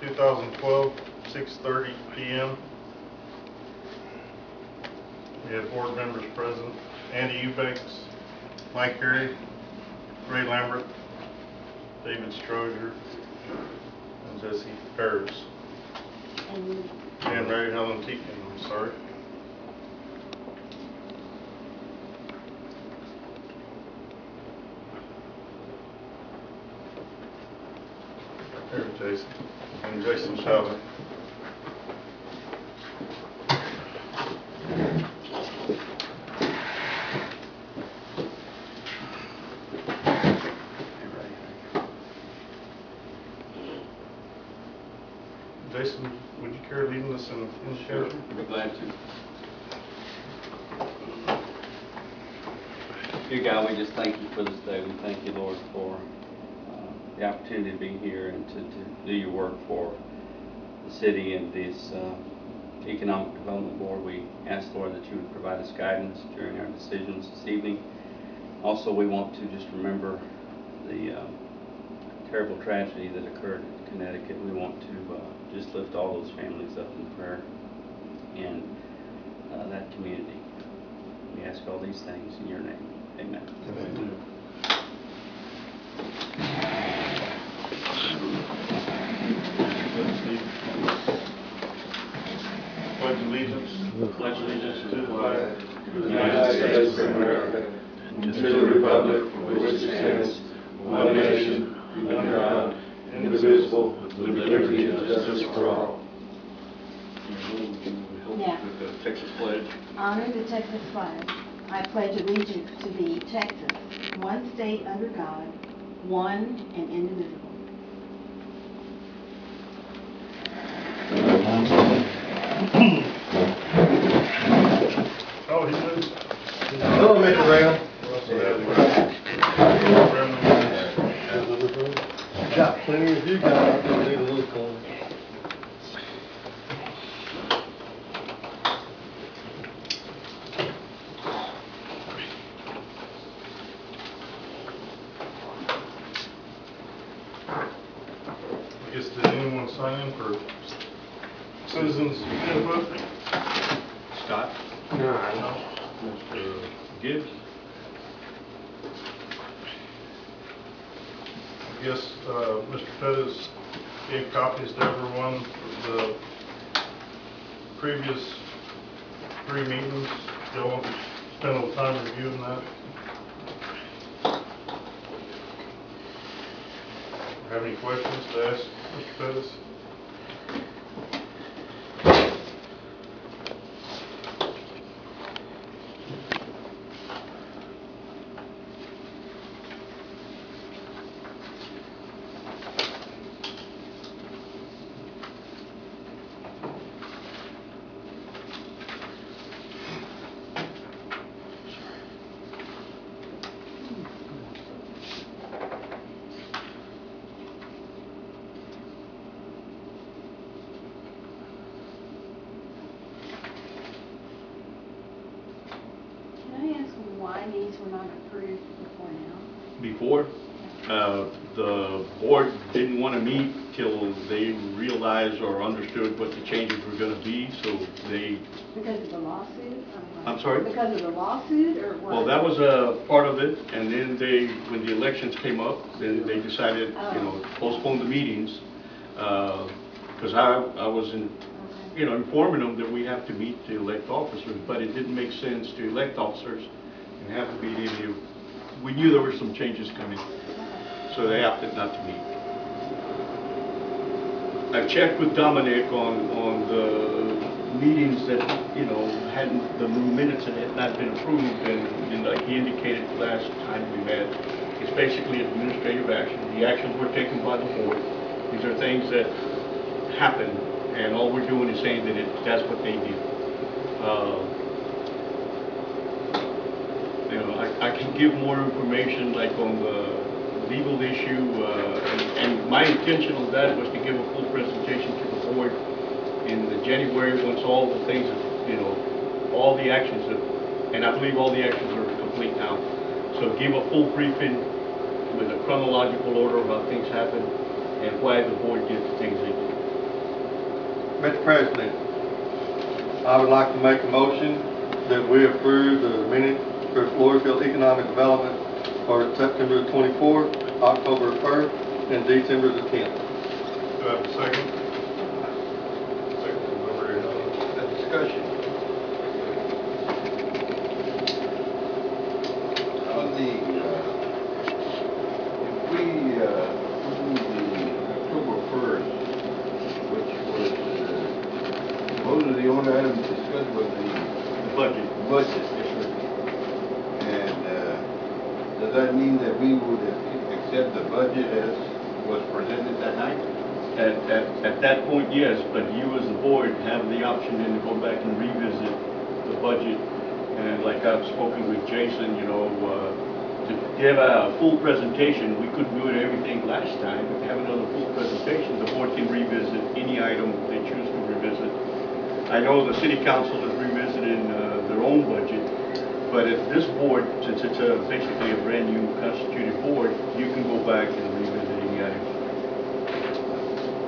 2012, 6:30 p.m. We have board members present: Andy Eubanks, Mike Harry, Ray Lambert, David Strozier, and Jesse Ferris. And Mary Helen Teakin, I'm sorry. Here, Jason. And Jason Sheldon. Jason, would you care leading us in the Sure, I'd be glad to. Dear God, we just thank you for this day. We thank you, Lord, for the opportunity to be here and to do your work for the city and this Economic Development Board. We ask, Lord, that you would provide us guidance during our decisions this evening. Also, we want to just remember the terrible tragedy that occurred in Connecticut. We want to just lift all those families up in prayer and that community. We ask all these things in your name. Amen. Amen. Pledge allegiance. Pledge allegiance to the flag of the United States of America and to the republic for which it stands, one nation, under God, indivisible, with liberty and justice for all. Yeah. The Texas pledge. Honor the Texas flag. I pledge allegiance to thee, Texas, one state under God, one and indivisible. Oh, he moves. Hello, Mr. Brown. Got plenty of you guys. I need a little corner. I guess, did anyone sign in for citizens input? Scott. No. Mr. Gibbs? I guess Mr. Pettis gave copies to everyone of the previous 3 meetings. Y'all want to spend a little time reviewing that? Have any questions to ask Mr. Pettis? Why these were not approved before now? Before, the board didn't want to meet till they realized or understood what the changes were going to be, so they... Because of the lawsuit? I'm sorry? Because of the lawsuit, or what? Well, that was a part of it, and then they, when the elections came up, then they decided, you know, to postpone the meetings, because I was in, you know, informing them that we have to meet to elect officers, but it didn't make sense to elect officers and have the meeting. We knew there were some changes coming, so they opted not to meet. I've checked with Dominic on the meetings that, you know, hadn't, the minutes that had not been approved, and like he indicated last time we met, it's basically administrative action. The actions were taken by the board. These are things that happen, and all we're doing is saying that that's what they did. You know, I can give more information like on the legal issue, and my intention on that was to give a full presentation to the board in the January once all the things, you know, all the actions, and I believe all the actions are complete now. So give a full briefing with a chronological order of how things happened and why the board did the things they did. Mr. President, I would like to make a motion that we approve the minutes for Floresville Economic Development for September the 24th, October 1st, and December the 10th. Do I have a second? Second from over here. Discussion. On the, if we approve the October 1st, which was, those are the only items discussed with the Budget. budget. And does that mean that we would accept the budget as was presented that night? At that point, yes, but you as the board have the option then to go back and revisit the budget. And like I've spoken with Jason, you know, to give a full presentation, we couldn't do it everything last time. If you have another full presentation, the board can revisit any item they choose to revisit. I know the city council is revisiting their own budget, but if this board, since it's basically a brand new constituted board, you can go back and revisit any item.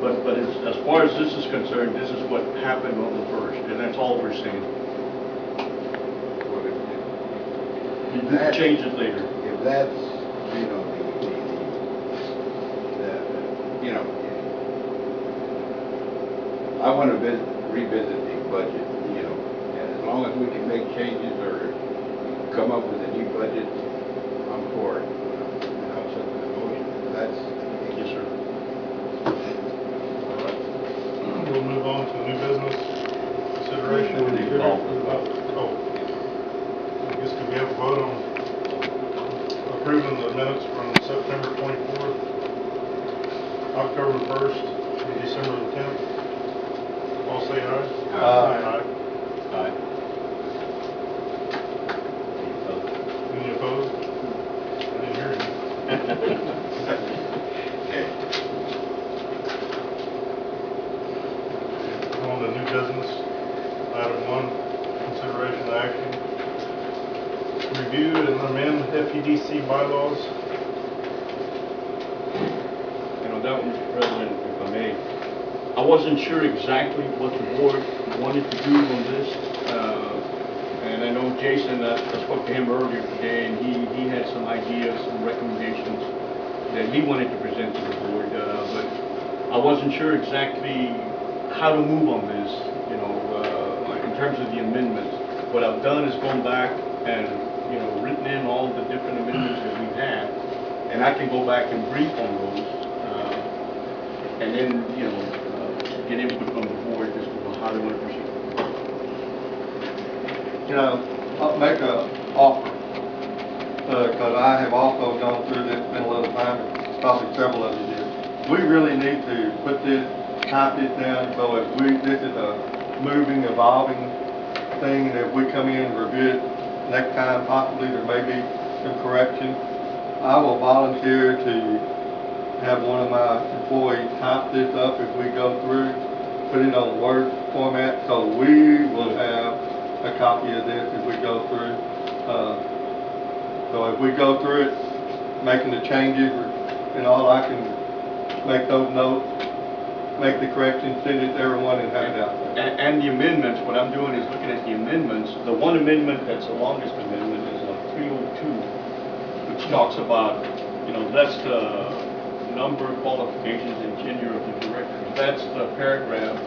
But as far as this is concerned, this is what happened on the 1st, and that's all we're saying. You can change it later. If that's, you know, you know, I want to revisit the budget, you know, and as long as we can make changes or come up with a new budget, I'm for it. And I'll set the motion. That's. Yes, sir. All right. We'll move on to new business consideration. We need to call for the vote. Oh, I guess can we have a vote on approving the minutes from September 24th, October 1st, and December the 10th? All say aye. Aye. Aye. Any opposed? I didn't hear you. On to new business, item 1, consideration and action. Review and amend FEDC bylaws. You know, that one, Mr. President, if I may, I wasn't sure exactly what the board wanted to do on this. And I know Jason, I spoke to him earlier today, and he had some ideas, some recommendations that he wanted to present to the board. But I wasn't sure exactly how to move on this, you know, in terms of the amendments. What I've done is gone back and, you know, written in all the different amendments that we've had, and I can go back and brief on those, and then, you know, get input from the board as to how they want to proceed. You know, I'll make an offer, because I have also gone through this, been a little time, probably several of you did. We really need to put this, type this down, so if this is a moving, evolving thing, and if we come in and review it next time, possibly there may be some correction. I will volunteer to have one of my employees type this up if we go through, put it on Word format, so we will have a copy of this if we go through. So if we go through it, making the changes and all, I can make those notes, make the corrections, send it to everyone and have it out there. And the amendments, what I'm doing is looking at the amendments. The one amendment that's the longest amendment is 302, which talks about, you know, that's the number, qualifications, and tenure of the directors. That's the paragraph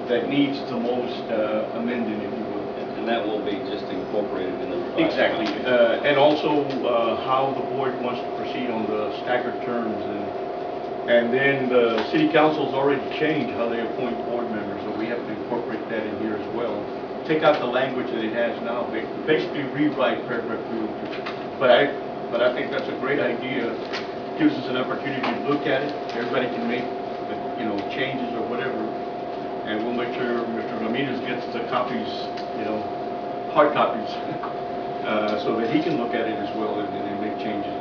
that needs the most amending, if you will. And that will be just incorporated in the revised. Exactly. And also how the board wants to proceed on the staggered terms. And then the city council's already changed how they appoint board members, so we have to incorporate that in here as well. Take out the language that it has now, basically rewrite paragraph 2. But I think that's a great idea. Gives us an opportunity to look at it. Everybody can make, you know, changes or whatever. And we'll make sure Mr. Ramirez gets the copies, you know, hard copies, so that he can look at it as well and make changes.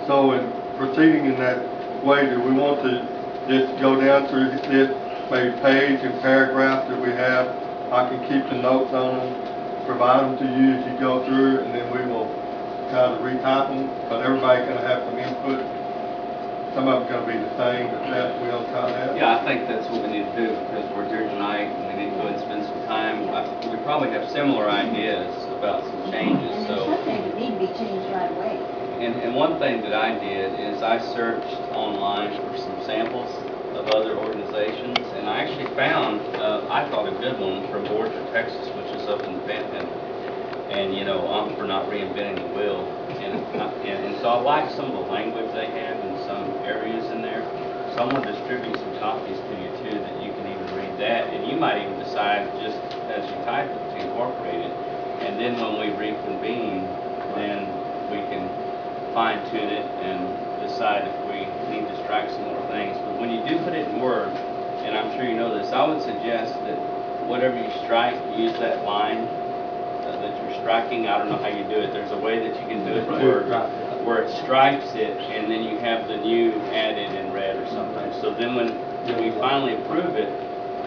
So in proceeding in that way, do we want to just go down through this, maybe page and paragraph that we have? I can keep the notes on them, provide them to you as you go through, and then we will kind of retype them, but everybody's going to have some input. Some of them going to be the same, but that we'll try that. Yeah, I think that's what we need to do, because we're here tonight, and we need to go and spend some time. We probably have similar ideas about some changes, And so. there's some things that need to be changed right away. And one thing that I did is I searched online for some samples of other organizations, and I actually found, I thought, a good one from Borgia, Texas, which is up in the Panhandle. And, you know, I'm for not reinventing the wheel. And so I like some of the language they have in some areas in there. So I'm going to distribute some copies to you, too, that you can even read that. And you might even decide, just as you type it, to incorporate it. And then when we reconvene, then we can fine-tune it and decide if we need to strike some more things. But when you do put it in Word, and I'm sure you know this, I would suggest that whatever you strike, use that line that you're striking. I don't know how you do it. There's a way that you can do it in Word where it strikes it, and then you have the new added in red or something. So then when we finally approve it,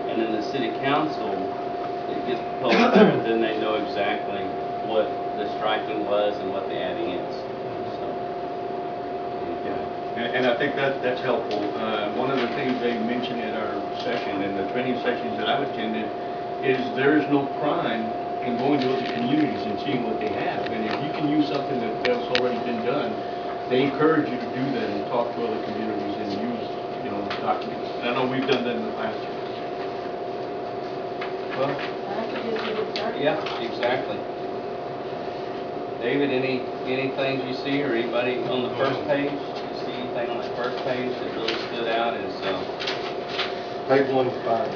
and then the city council, it gets posted, then they know exactly what the striking was and what the adding is. And I think that's helpful. One of the things they mentioned in our session, in the training sessions that I've attended, is there is no crime in going to other communities and seeing what they have. And if you can use something that's already been done, they encourage you to do that and talk to other communities and use, you know, documents. And I know we've done that in the past. Well, That's a good way to start. yeah, exactly. David, any things you see, or anybody on the first page? You see anything on that first page that really stood out as, Page 1 is fine.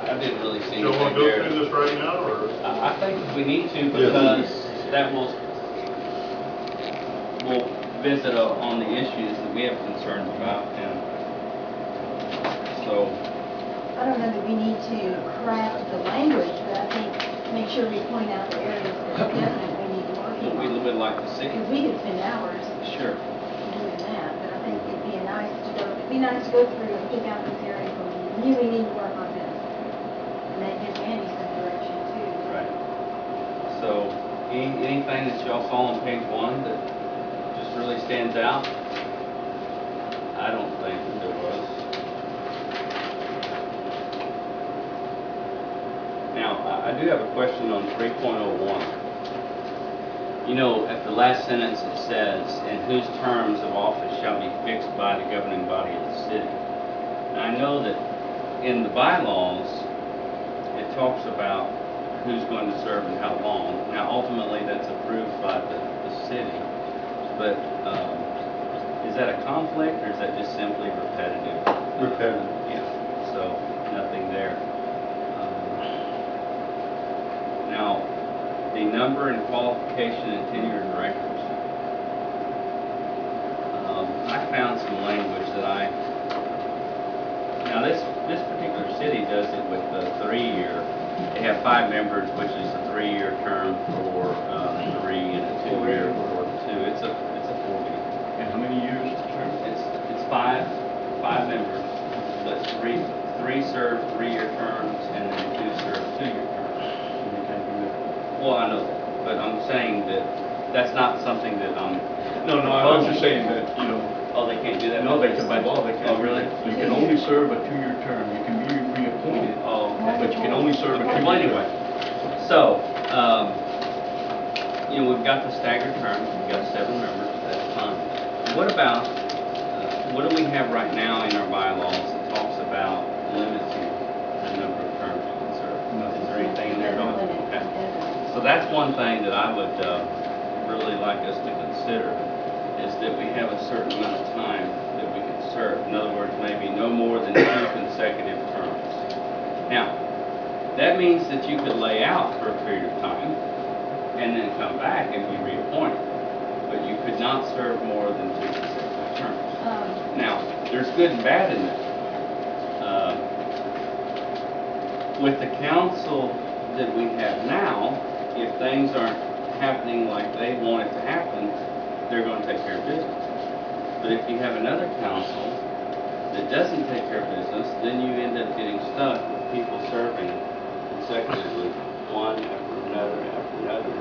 I didn't really see You want anything to go there. through this right now, or? I think we need to, because that will, we'll visit on the issues that we have concerns about, and so. I don't know that we need to craft the language, but I think make sure we point out the areas that definitely need working We on. would like to see. Because we could spend hours Sure. doing that, but I think it'd be nice to go through and pick out these areas where we really need to work on this. And that gives Andy some direction too. Right. So, anything that y'all saw on page 1 that just really stands out? I don't think there was. Now, I do have a question on 3.01. You know, at the last sentence it says, "and whose terms of office shall be fixed by the governing body of the city." Now, I know that in the bylaws, it talks about who's going to serve and how long. Now, ultimately, that's approved by the city. But is that a conflict, or is that just simply repetitive? Repetitive. Yeah, so nothing there. Now, the number and qualification and tenure of directors. I found some language that now this particular city does it with the 3-year. They have 5 members, which is a 3-year term for 3 and a 2-year for 2. It's a 4-year. And how many years term? It's 5 members. But 3 serve 3-year terms, and then 2 serve 2-year terms. Well, I know that, but I'm saying that that's not something that I'm. No, I was just saying that, you know. Oh, they can't do that? No, they can, by law, they can't. Oh, really? You can only serve a 2-year term. You can be reappointed, Oh, okay. but you can only serve a 2-year term. Well, anyway, so, you know, we've got the staggered terms, we've got 7 members, that's fine. What about, what do we have right now in our bylaws that talks about limiting the number of terms you can serve? Is there anything in there? Okay. So that's one thing that I would really like us to consider, is that we have a certain amount of time that we can serve. In other words, maybe no more than 2 consecutive terms. Now, that means that you could lay out for a period of time and then come back and be reappointed. But you could not serve more than 2 consecutive terms. Now, there's good and bad in that. With the council that we have now, if things aren't happening like they want it to happen, they're going to take care of business. But if you have another council that doesn't take care of business, then you end up getting stuck with people serving consecutively, one after another,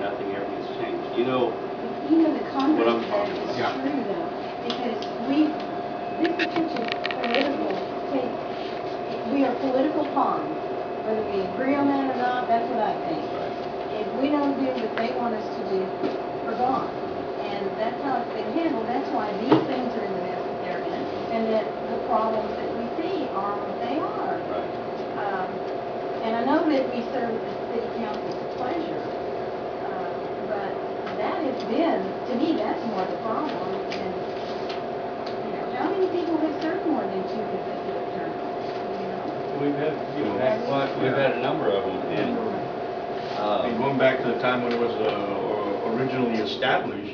nothing ever gets changed. You know You know, the what I'm converse of that talking is about. true though, because understandable, that's why these things are in the mess that they're in, and that the problems that we see are what they are. Right. And I know that we serve the city council's pleasure, but that has been, to me, that's more the problem. And, you know, how many people have served more than 2 consecutive terms? You know? We've had, We've had a number of them, and and going back to the time when it was originally established,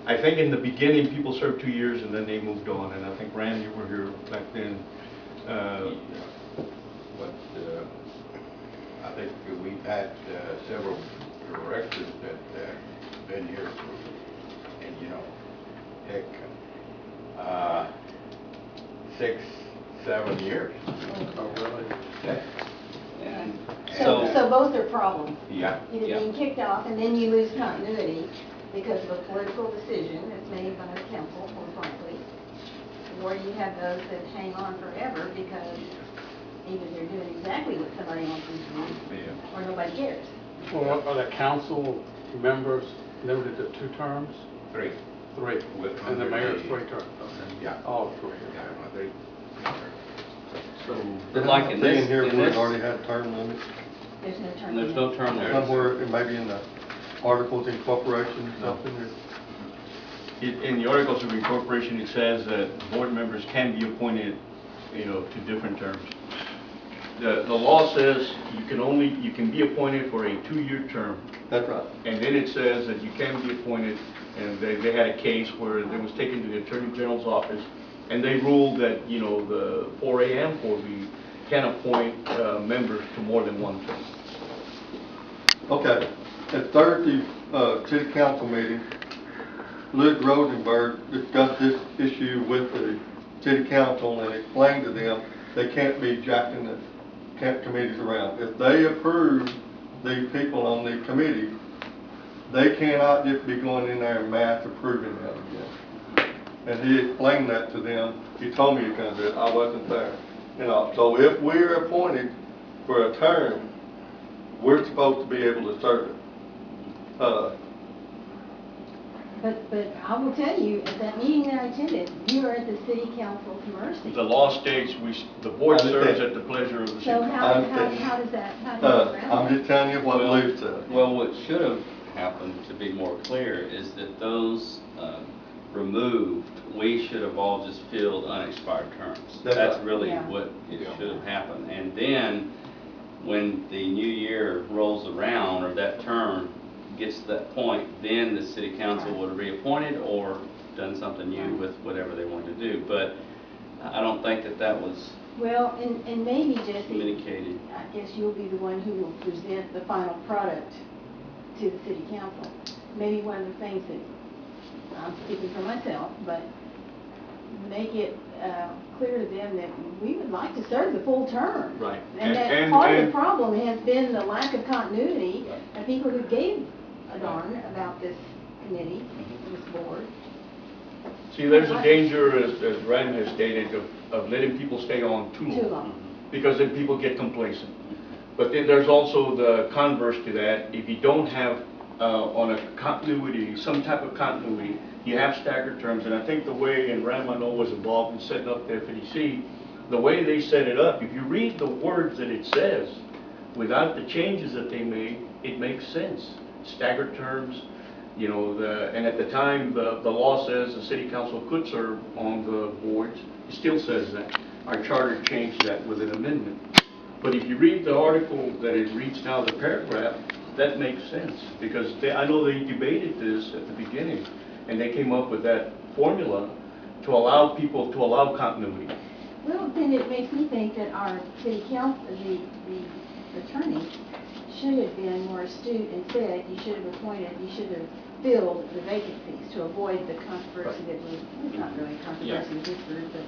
I think in the beginning, people served 2 years and then they moved on, and I think, Randy, you were here back then. But I think we've had several directors that been here for, and heck, 6, 7 years. Oh, really? Yeah. and So both are problems. Yeah. Either Yeah. being kicked off and then you lose continuity because of a political decision that's made by the council, most likely. Or you have those that hang on forever because either they're doing exactly what somebody wants them to do, Yeah. or nobody cares. Well, are the council members limited to 2 terms? 3. 3. With And the mayor's the- 3 terms? Okay. Yeah. All 3. Yeah, I think. So, But like in this, Being here, in we've this, already had term limits. There's no term. there's no limit. term there. Somewhere, maybe in the articles of incorporation or something. in the Articles of Incorporation, it says that board members can be appointed, to different terms. The law says you can be appointed for a 2-year term. That's right. And then it says that you can be appointed, and they had a case where it was taken to the Attorney General's office, and they ruled that, the 4A and 4B can appoint members to more than 1 term. Okay, at Thursday's city council meeting, Luke Rosenberg discussed this issue with the city council and explained to them they can't be jacking the committees around. If they approve these people on the committee, they cannot just be going in there and mass approving them again. And he explained that to them. He told me he couldn't do it. I wasn't there. So if we're appointed for a term, we're supposed to be able to serve it. But I will tell you, at that meeting that I attended, you are at the city council's mercy. The law states the board I serves understand. at the pleasure of the city. So how does that, how do you get around I'm that? just telling you what Luke said. Well, what should have happened, to be more clear, is that those removed, we should have all just filled unexpired terms. That's That's right. really Yeah. what it Yeah. should have happened. And then, when the new year rolls around, or that term gets to that point, then the city council would have reappointed or done something new with whatever they wanted to do. But I don't think that was Well, and maybe, Jesse, communicated. I guess you'll be the one who will present the final product to the city council. Maybe one of the things that, I'm speaking for myself, but make it clear to them that we would like to serve the full term. Right. And that And- part of and- the problem has been the lack of continuity of people who gave a darn about this committee, this board. See, there's a danger, as Ryan has stated, of letting people stay on too long. Too long. Because then people get complacent. But then there's also the converse to that. If you don't have, on a continuity, some type of continuity, you have staggered terms. And I think the way, and Ram, I know, was involved in setting up the FEDC, the way they set it up, if you read the words that it says, without the changes that they made, it makes sense. Staggered terms, and at the time, the law says the city council could serve on the boards. It still says that. Our charter changed that with an amendment. But if you read the article that it reads now, the paragraph, that makes sense. Because I know they debated this at the beginning, and they came up with that formula to allow people, to allow continuity. Well, then it makes me think that our city council, the attorney, should have been more astute and said, you should have filled the vacancies to avoid the controversy that was, it's not really controversy with this group, but.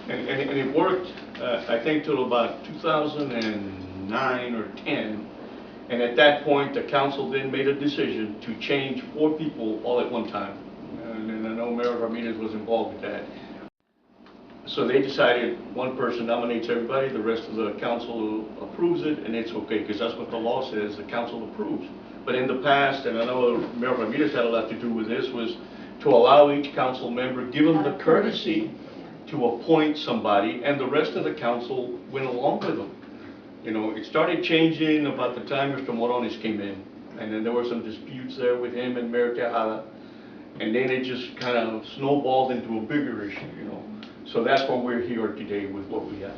And it worked, I think, till about 2009 or 10. And at that point, the council then made a decision to change 4 people all at one time. And I know Mayor Ramirez was involved with that. So they decided one person nominates everybody, the rest of the council approves it, and it's okay, because that's what the law says, the council approves. But in the past, and I know Mayor Ramirez had a lot to do with this, was to allow each council member, give them the courtesy to appoint somebody, and the rest of the council went along with them. You know, it started changing about the time Mr. Morones came in, and then there were some disputes there with him and Mayor Tejada, and then it just kind of snowballed into a bigger issue, you know. So that's why we're here today with what we have.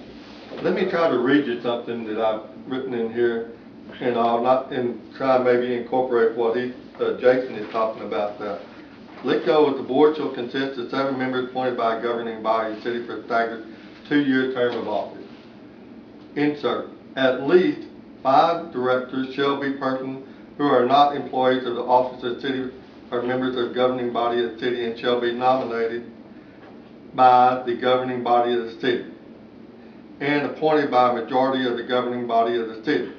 Let me try to read you something that I've written in here, and I'll not try maybe incorporate what Jason is talking about there. Let go with the board shall consist of 7 members appointed by a governing body of the city for a staggered 2-year term of office. Insert, at least 5 directors shall be persons who are not employees of the office of the city or members of the governing body of the city and shall be nominated by the governing body of the city and appointed by a majority of the governing body of the city.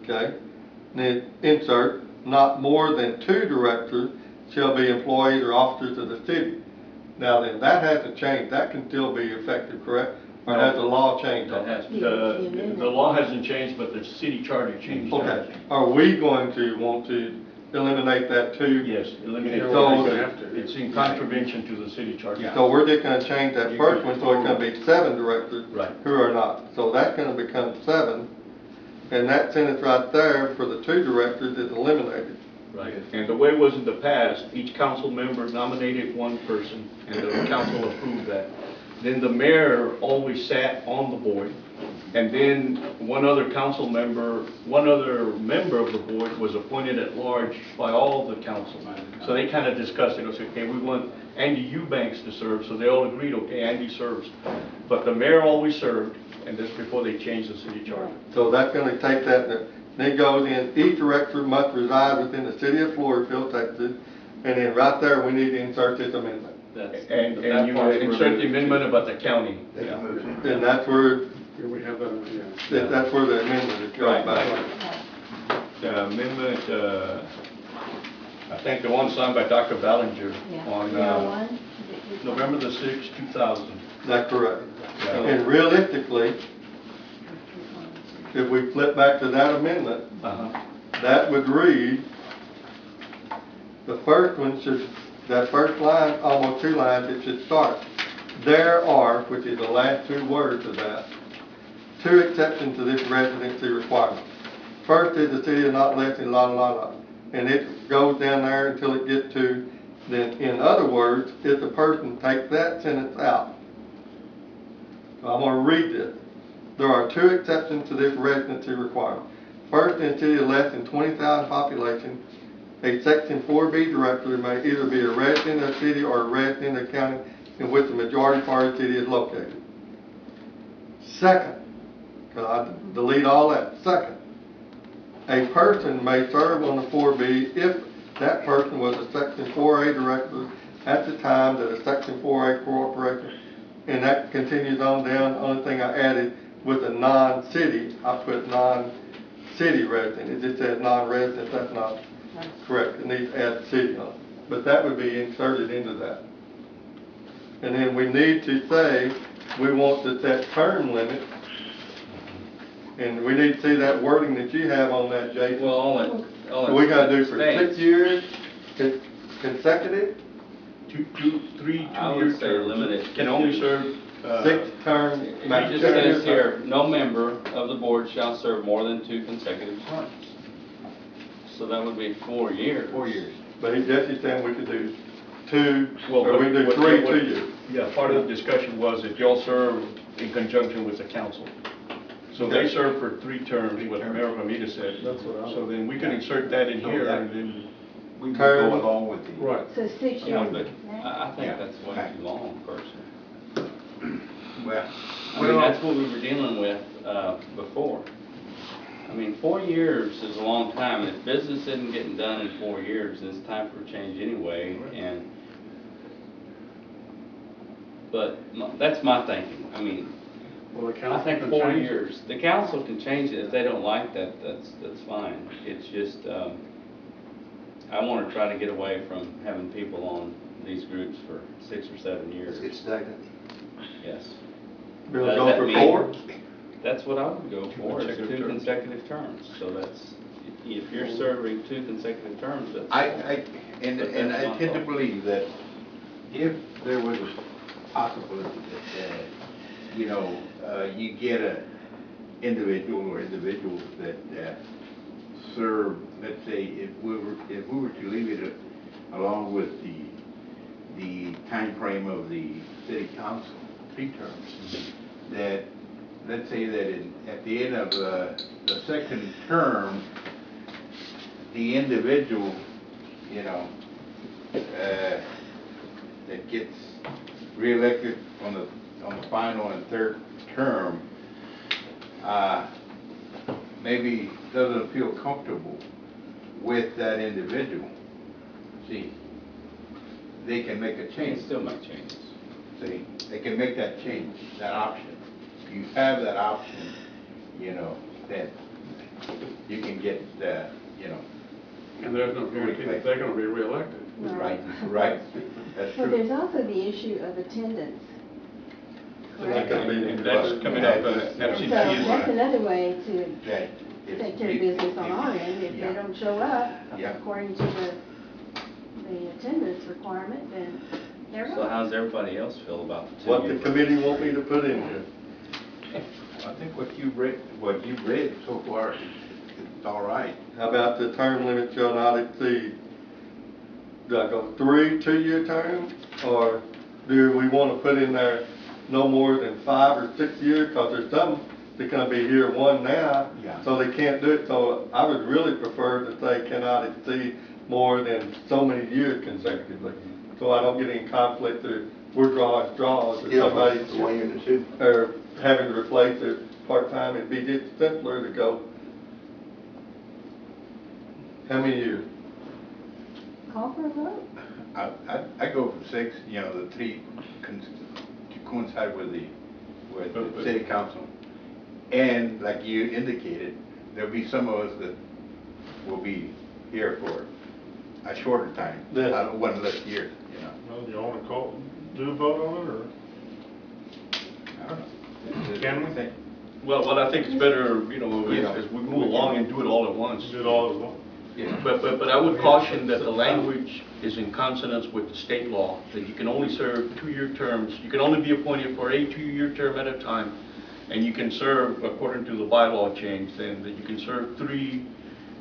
Okay? Then insert, not more than 2 directors shall be employees or officers of the city. Now then, that hasn't changed. That can still be effective, correct? Or has the law changed on that? The law hasn't changed, but the city charter changed. Okay. Are we going to want to eliminate that too? Yes, eliminate. So- It's in contravention to the city charter. So we're just going to change that first one, so it's going to be 7 directors Right. who are not. So that's going to become 7, and that sentence right there for the 2 directors is eliminated. Right, and the way it was in the past, each council member nominated one person, and the council approved that. Then the mayor always sat on the board, and then one other member of the board was appointed at large by all of the council. So they kind of discussed it, and said, okay, we want Andy Eubanks to serve, so they all agreed, okay, Andy serves. But the mayor always served, and that's before they changed the city charter. So that's going to take that, then it goes in, each director must reside within the city of Floresville, Texas, and then right there, we need to insert this amendment. And you insert the amendment about the county. Yeah. And that's where, Here we have that, that's where the amendment is going Right, back. The amendment, I think the one signed by Dr. Ballinger on November the 6th, 2000. That's correct. Yeah. And realistically, if we flip back to that amendment, that would read, the first one should, that first line, almost 2 lines, it should start. There are, which is the last 2 words of that, 2 exceptions to this residency requirement. First is the city of not less than la la la. And it goes down there until it gets to, then in other words, if the person takes that sentence out. So I'm going to read this. There are 2 exceptions to this residency requirement. First, in a city of less than 20,000 population, a Section 4B director may either be a resident of the city or a resident of the county in which the majority part of the city is located. Second, because I delete all that. Second, a person may serve on the 4B if that person was a Section 4A director at the time that a Section 4A corporation, and that continues on down. The only thing I added with a non-city, I put non-city resident. It just says non-resident. That's not correct. It needs to add city on it. But that would be inserted into that. And then we need to say we want to set term limits. And we need to see that wording that you have on that, Jason. Well, all it We got to do for states- 6 years consecutive, 3 I 2-year would say terms. limit it Can only serve 6 terms. It just says here, no member of the board shall serve more than 2 consecutive terms. So that would be 4 years. 4 years. But Jesse's saying we could do 2, Well, or we do what- 3 what- 2 years. Yeah, part of the discussion was that y'all serve in conjunction with the council. So they Okay. serve for 3 terms, what terms. Mayor Ramita said. That's what I- So then we can insert that in here, and then, We would Term. go along with the. Right. So 6 Yeah, years. but I think that's way too long, personally. Well, I mean, that's what we were dealing with before. I mean, 4 years is a long time. If business isn't getting done in 4 years, then it's time for a change anyway. But that's my thinking. I mean, Well, the I council think can 4 change it. years. The council can change it. If they don't like that, that's fine. It's just, I want to try to get away from having people on these groups for 6 or 7 years. it's stagnant. Yes. We'll Does go that for mean- 4. That's what I would go for, is consecutive 2 terms. consecutive terms. So that's if you're serving 2 consecutive terms, that's. And But I that's not tend to all. believe that if there was a possibility that, you get a individual or individuals that serve, let's say, if we were to leave it along with the time frame of the city council, 3 terms, that, let's say that at the end of the second term, the individual, that gets reelected on the final and third term, maybe doesn't feel comfortable with that individual. See, they can make a You can change. still make changes. See, they can make that change, that option. You have that option, that you can get, And there's no guarantee that they're gonna be reelected. right, that's But true. there's also the issue of attendance. Like a meeting. And that's coming up, And so absentee. that's another way to That if take care of you- business on if- our end. If yeah. they don't show up Yeah. according to the attendance requirement, then they're So out. how does everybody else feel about the 2 What the years? committee want me to put in here? I think what you've read so far, it's all right. How about the term limit shall not exceed? Do I go 3 2-year terms? Or do we want to put in there no more than 5 or 6 years? Because there's some that gonna be here 1 now, Yeah. so they can't do it. So I would really prefer that they cannot exceed more than so many years consecutively. So I don't get any conflict or we're drawing straws or somebody's The 1 year and the 2. or having to replace it part-time. It'd be just simpler to go. How many years? Call for a vote. I go for 6, the 3 to coincide with the city council. And like you indicated, there'll be some of us that will be here for a shorter time. Yes. I don't want less years, Well, do you want to do a vote on it, or? I don't know. Can we? Well, I think it's better, as we move along and do it all at once. Do it all as one? Yeah. But I would caution that the language is in consonance with the state law, that you can only serve 2-year terms. You can only be appointed for a 2-year term at a time, and you can serve, according to the bylaw change, then that you can serve 3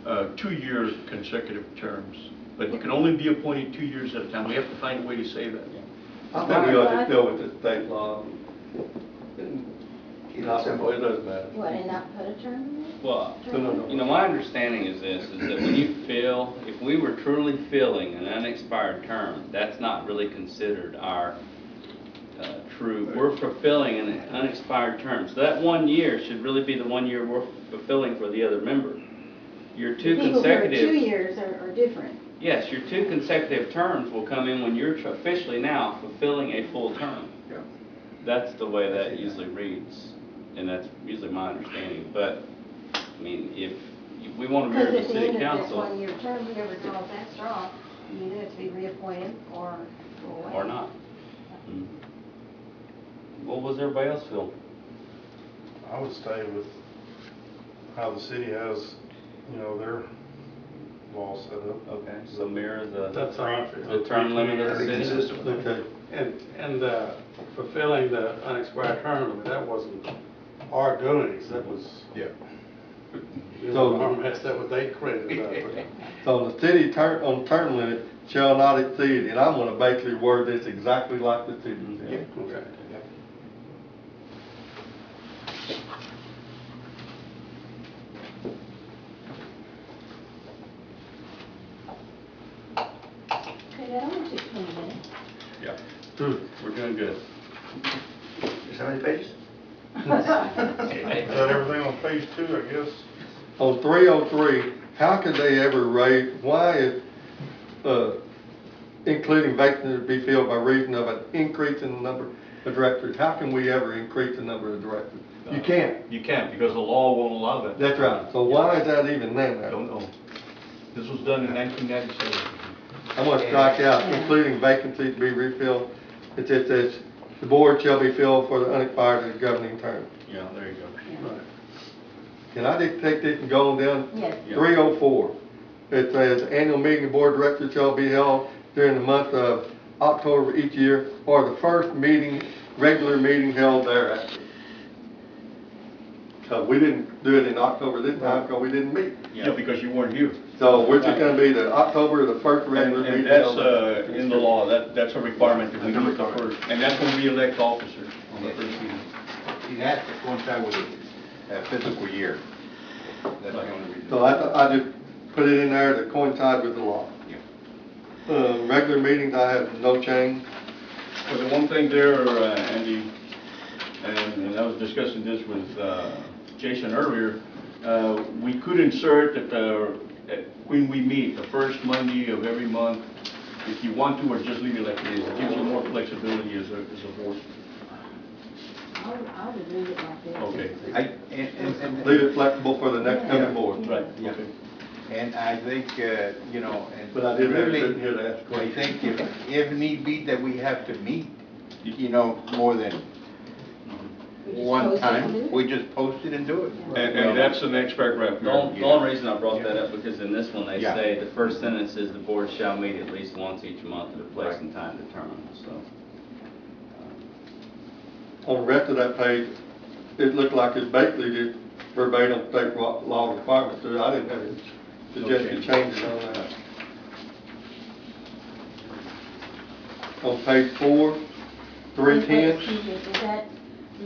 2-year consecutive terms. But you can only be appointed 2 years at a time. We have to find a way to say that. I think we ought to go with the state law. Not, it doesn't matter. What, and not put a term in it? Well, No. my understanding is this, is that when you fill, if we were truly filling an unexpired term, that's not really considered our true, we're fulfilling an unexpired term. So that 1 year should really be the 1 year we're fulfilling for the other member. Your 2 People who are 2 consecutive, years are different. yes, your 2 consecutive terms will come in when you're officially now fulfilling a full term. Yeah. That's the way that usually reads, and that's usually my understanding. But, I mean, if we want to mirror Because the at the city end of that council, 1 year term, whoever draws that straw, you either have to be reappointed or go away. or not. Mm. What was everybody else feel? I would stay with how the city has, their law set up. Okay, so mirror That's how I feel. the term limit of the That'd be city? consistent with Okay. And fulfilling the unexpired term, I mean, that wasn't our doings, that was, Yeah. that was they created that. So the city on term limit shall not exceed, and I'm gonna basically word this exactly like the city said. Okay. Okay, that only took 20 minutes. Yeah. We're doing good. Is how many pages? Is that everything on page 2, I guess? On 303, how could they ever raise, why is, including vacancies to be filled by reason of an increase in the number of directors? How can we ever increase the number of directors? You can't. You can't, because the law won't allow that. That's right. So why is that even there? Don't know. This was done in 1997. I'm gonna strike out, including vacancies to be refilled. It just says, the board shall be filled for the unexpired of the governing term. Yeah, there you go. Right. Can I dictate this and go on down? Yes. Yeah. 304. It says, annual meeting of board of directors shall be held during the month of October each year, or the first meeting, regular meeting held thereafter. So we didn't do it in October this time because we didn't meet. Yeah, because you weren't here. So we're just gonna be the October, the first regular And meeting. that's, held thereafter. in the law, that's a requirement that we do it the first, and that's when we elect officers on the first meeting. It has to coincide with the fiscal year. That's the only reason. So I just put it in there to coincide with the law. Yeah. Regular meetings, I have no change. Well, the one thing there, Andy, and I was discussing this with Jason earlier, we could insert that when we meet, the first Monday of every month, if you want to, or just leave it like it is. It gives you more flexibility as a board. I would leave it like this. Okay. And Leave it flexible for the next coming board. Right, Yeah. okay. And I think, you know, and But I didn't have really, sitting here to ask I questions. think if need be that we have to meet, you know, more than We just one post it and do time, it. we just post it and do it. And that's the next paragraph. The only reason I brought that Yeah. up, because in this one, they Yeah. say, the first sentence is, the board shall meet at least once each month at a place and time determined, so. On the rest of that page, it looked like it's basically just verbatim state law requirements, so I didn't have any suggested Okay. changes on that. On page 4, 310, Excuse me, is that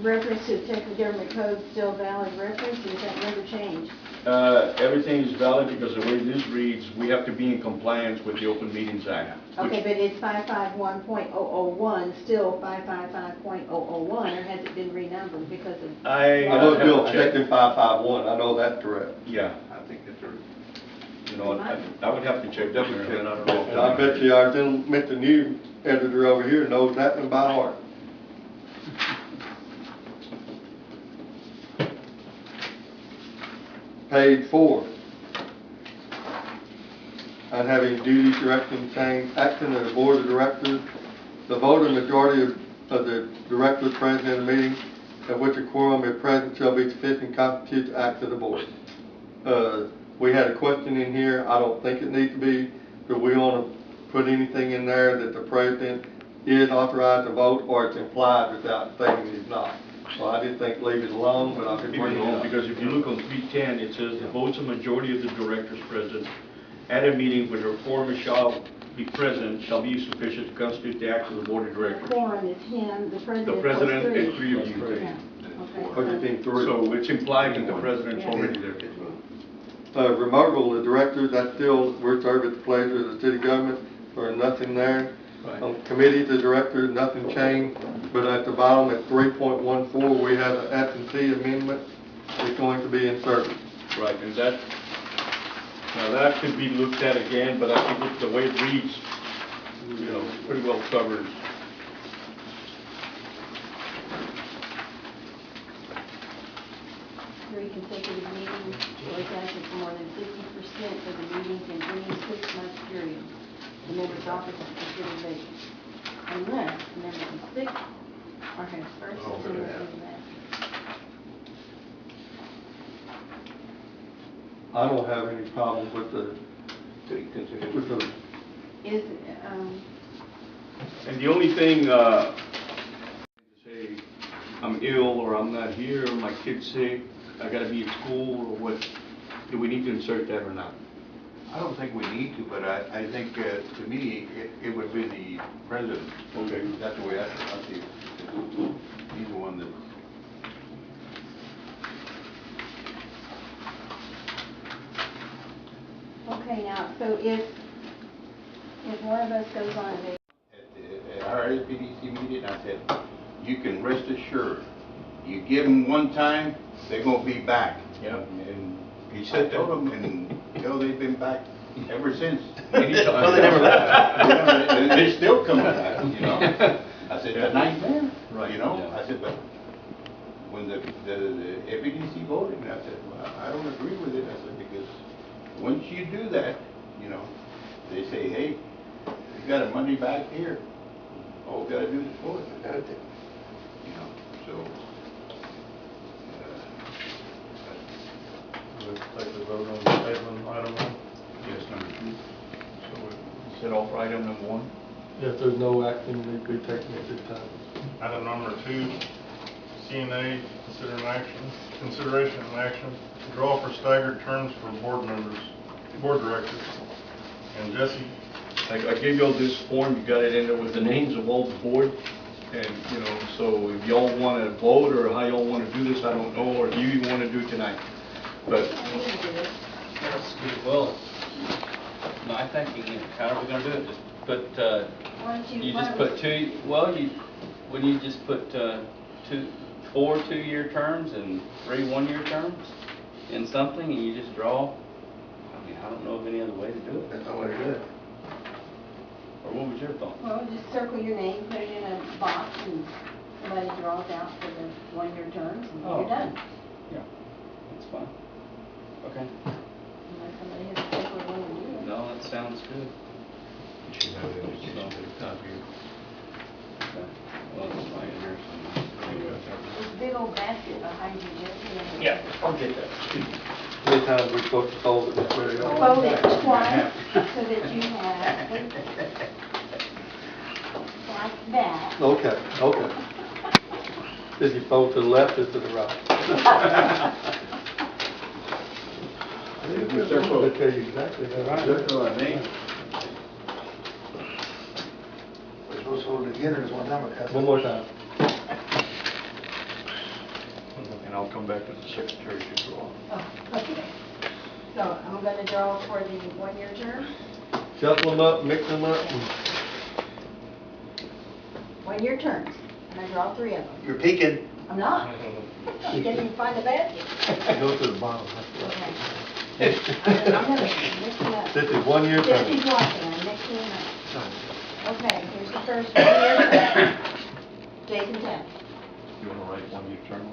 reference to the Texas Government Code still valid reference, or is that never changed? Everything is valid because the way this reads, we have to be in compliance with the Open Meetings Act. Okay, but it's 551.001, still 555.001, or has it been renumbered because of? I I know it's have still to check. section 551, I know that's correct. Yeah, I think that's right. you know, I would have to check that, and I don't know. And I bet you our Mr. New editor over here knows that one by heart. Page 4. And having duties, direction, change, action of the board of directors, the voting majority of the directors present in the meeting, at which a quorum if present shall be sufficient constitute the act of the board. We had a question in here, I don't think it needs to be, but we want to put anything in there that the president is authorized to vote, or it's implied without stating he's not. So I didn't think leave it alone, but I could bring it up. Because if you look on 310, it says the votes of majority of the directors present at a meeting where the quorum shall be present shall be sufficient to constitute the act of the board of directors. Quorum is him, the president The plus president three. and 3 of you. Yeah, Or okay. you think 3? So it's implied that the president's already there. Removal of directors, that's still, we're serving at the pleasure of the city government, or nothing there. Right. On committees of directors, nothing changed, but at the bottom at 3.14, we have an absentee amendment that's going to be inserted. Right, and that, now that could be looked at again, but I think the way it reads, you know, pretty well covers. Three consecutive meetings, or is absent for more than 50% of the meetings in any 6-month period. The member's office is considered vacant, unless the member is sick or has first attendance leave of absence. I don't have any problem with the, Is, And the only thing, say, I'm ill, or I'm not here, or my kid's sick, I gotta be at school, or what, do we need to insert that or not? I don't think we need to, but I think, to me, it would be the president. Okay. That's the way I see it. He's the one that. okay, now, so if one of us goes on a vacation, At our SBDC meeting, I said, you can rest assured, you give them one time, they're gonna be back. Yeah. And He said I told that. them, and, you know, they've been back ever since. Anytime. Well, they never left. They're still coming back, you know? I said, it's a nightmare, Right, you know? yeah. I said, but when the SBDC voted, I said, well, I don't agree with it. I said, because once you do that, you know, they say, hey, you got a money back here. All we gotta do is vote. You know, so, item number 1. If there's no action, we take it at this time. Item number 2, CNA, consideration and action, draw for staggered terms for board members, board directors. And Jesse, I gave y'all this form, you got it in there with the names of all the board. And, you know, so if y'all want to vote or how y'all want to do this, I don't know, or do you even want to do it tonight? But That's good. Well, no, I think you can, how are we gonna do it? Just put, Why don't you why just don't put two, well, wouldn't you just put, 4 2-year terms and 3 1-year terms in something and you just draw? I mean, I don't know of any other way to do it. That's not what it is. Or what was your thought? Well, just circle your name, put it in a box, and somebody draws out for the 1-year terms, and Oh. you're done. Yeah, that's fine. Okay. Unless somebody has a paper willing to do it. No, that sounds good. you should have it in No. the top here. Okay. Well, it's right in here somewhere. This big old basket behind you, Jesse. and- Yeah, I'll get that. How many times we supposed to fold it this way? Fold it twice, so that you have, like that. Okay, okay. Did you fold to the left or to the right? We circle. I'll tell you exactly how. Circle our name. We're supposed to hold it together as one number. One more time. And I'll come back to the secretary to draw. Oh, okay. So I'm gonna draw for the 1-year term, Shuffle them up, mix them up. and- 1-year terms, and I draw 3 of them. You're peeking. I'm not. You didn't even find the basket. Go to the bottom. Okay. I'm gonna mix them up. This is 1-year This term. is what then, mixing them up. Okay, here's the first 1-year term. Jason Tapp. You want to write 1-year term?